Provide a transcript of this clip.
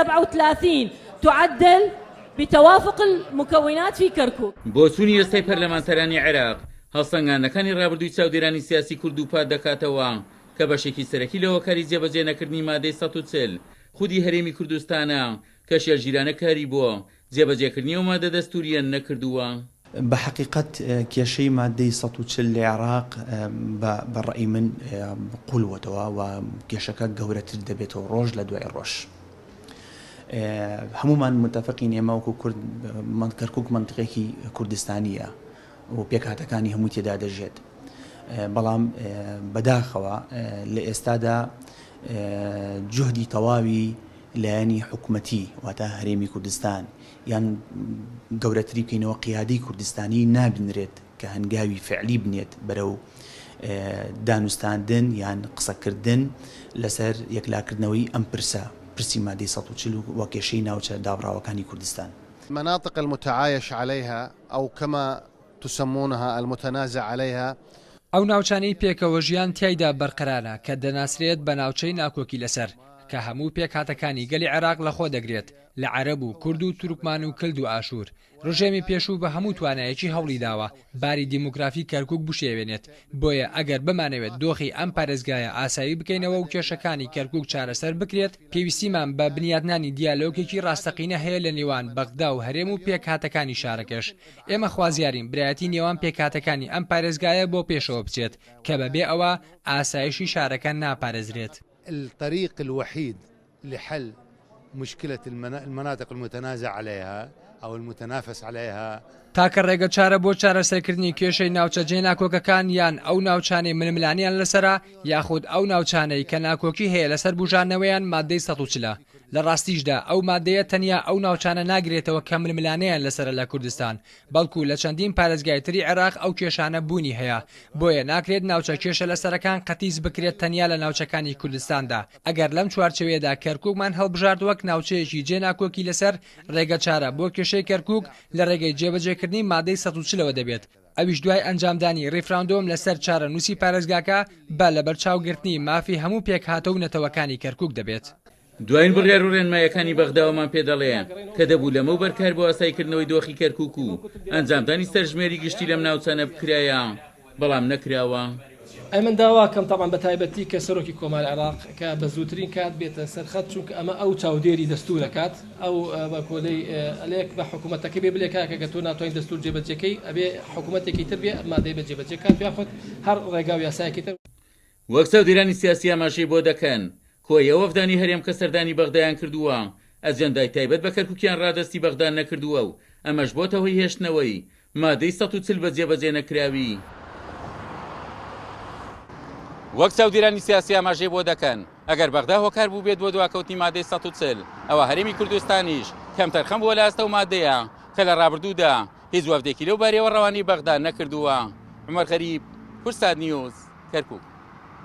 37 تعدل بتوافق المكونات في كركوك. بۆچوونی ئێستای پەرلەمانتەرانی عێراق هەڵسەنگاندنەکانی ڕابردووی چاودێرانی سیاسی کورد و پات دەکاتەوە کە بەشێکی سەرەکی لە هۆکاری جێبەجێ نەکردنی مادەی 140 خودی هەرێمی کوردستانە کە شێرگیرانە کاری بووە جێبەجێکردنی و مادە دەستوریە نەکردووە. بە حقیقت کێشەی مادەی 140 لە عێراق بەڕێی من قوڵوەتەوە و کێشەکە گەورەتر دەبێتەوە ڕۆژ لە دوای ڕۆژ. هەمومان متفقین ئێمە وەکو کورد کەرکووک منطقێکی کوردستانیە و پێکهاتەکانی هەموو تێدا دەژێت، بەڵام بەداخەوە لە ئێستادا جوهدی تەواوی لایەنی حکوومەتی واتە هەرێمی کوردستان یان گەورەتری بکەینەوە قیادەی کوردستانی نابنرێت کە هەنگاوی فعلی بنێت بەرەو دانوستاندن یان قسەکردن لەسەر یەکلاکردنەوەی ئەم پرسی مادەی 140 و کێشەی ناوچە دابڕاوەکانی کوردستان. مناطق المتعايش عليها أو كما تسمونها المتنازع عليها ئەو ناوچانەی پێکەوە ژیان تیایدا بەرقەرارە کە دەناسرێت بە ناوچەی ناکۆکی لەسەر کە هەموو پێکهاتەکانی گەلی عێراق لەخۆ دەگرێت لە عەرەب و کورد و تورکمان و کلد و ئاشور. ڕژێمی پێشوو بە هەموو توانایەکی هەوڵی داوە باری دیموگرافی کەرکووک بشێوێنێت، بۆیە ئەگەر بمانەوێت دۆخی ئەم پارێزگایە ئاسایی بکەینەوە و کێشەکانی کەرکووک چارەسەر بکرێت، پێویستیمان بە بنیادنانی دیالۆگێکی ڕاستەقینە هەیە لە نێوان بەغدا و هەرێم و پێکهاتەکانی شارەکەش. ئێمە خوازیارین برایەتی نێوان پێکهاتەکانی ئەم پارێزگایە بۆ پێشەوە بچێت کە بەبێ ئەوە ئاسایشی شارەکە ناپارێزرێت. الطريق الوحيد لحل مشكلة المناطق المتنازع عليها أو المتنافس عليها تاکە ڕێگە چارە بۆ چارەسەرکردنی کێشەی ناوچە جێ ناکۆکەکان یان ئەو ناوچانەی ململانیان لەسرە یاخود ئەو ناوچانەی کە ناکۆکی هەیە لەسەر بژانەوەیان مادەی 140. لە ڕاستیشدا ئەو مادەیە تەنیا ئەو ناوچانە ناگرێتەوە کە ململانیان لەسرە لە کوردستان، بەڵکو لە چەندین پارێزگای تری عێراق ئەو کێشانە بوونی هەیە، بۆیە ناکرێت ناوچە کێشە لەسەرەکان قەتیس بکرێت تەنیا لە ناوچەکانی کوردستاندا. ئەگەر لەم چوارچەوەیەدا کەرکووکمان هەڵبژارد وەک ناوچەیەکی جێ ناکۆکی لەسەر، ڕێگە چارە بۆ کێشەی کەرکووک لە ڕێگەی جێبەجێکردنی مادەی 140 دەبێت. ئەویش دوای ئەنجامدانی ڕیفراندۆم لەسەر چارە نووسی پارێزگاکە بە لە بەرچاوگرتنی مافی هەموو پێکهاتە و نەتەوەکانی کەرکووک دەبێت. دوایین بڕیار و ڕێنمایەکانی بەغداوەمان پێ دەڵێن کە دەبوو لەمە بەرکار بۆ ئاسایکردنەوەی دۆخی کەرکووک و ئەنجامدانی سەرژمێری گشتی لەم ناوچانە بکرایە، بەڵام نەکراوە. ئەمن داواکەم تاوان بە تایبەتی کە سەرۆکی کۆماری عێراق کە بە زووترین کات بێتە سەرخەت، چونکە ئەمە ئەو چاودێری دەستوورەکات ئەو بە کۆلەی ئەلێک بە حکوومەتەکە بێ بڵێ کاکە تۆ ناتوانین دەستور جێبەجێکەی ئەبێ حکوومەتێکی تر بێ مادەی بە جێبەجێکات یاخود هەر ڕێگا و یاسایەکی تر. وەک چاودێرانی سیاسی ئاماژەی بۆ دەکەن کۆیە وەفدانی هەرێم کە سەردانی بەغدایان کردووە ئەجەندای تایبەت بە کەرکووکیان ڕادستی بەغدان نەکردووە و ئەمەش بۆتەوەی هێشتنەوەی مادەی 140 بە جێبەجێ نەکراوی. وەک چاودێرانی سیاسی ئاماژەی بۆ دەکەن ئەگەر بەغدا هۆکار بوو بێت بۆ دواکەوتنی مادەی 140 ئەوە هەرێمی کوردستانیش کەم تەرخەم بووە لە ئەستە و مادەیە کە لە ڕابردوودا هیچ وەفدێکی لەو بارەوە ڕەوانی بەغدا نەکردووە. عومەر غەریب، کورسات نیوز، کەرکووک.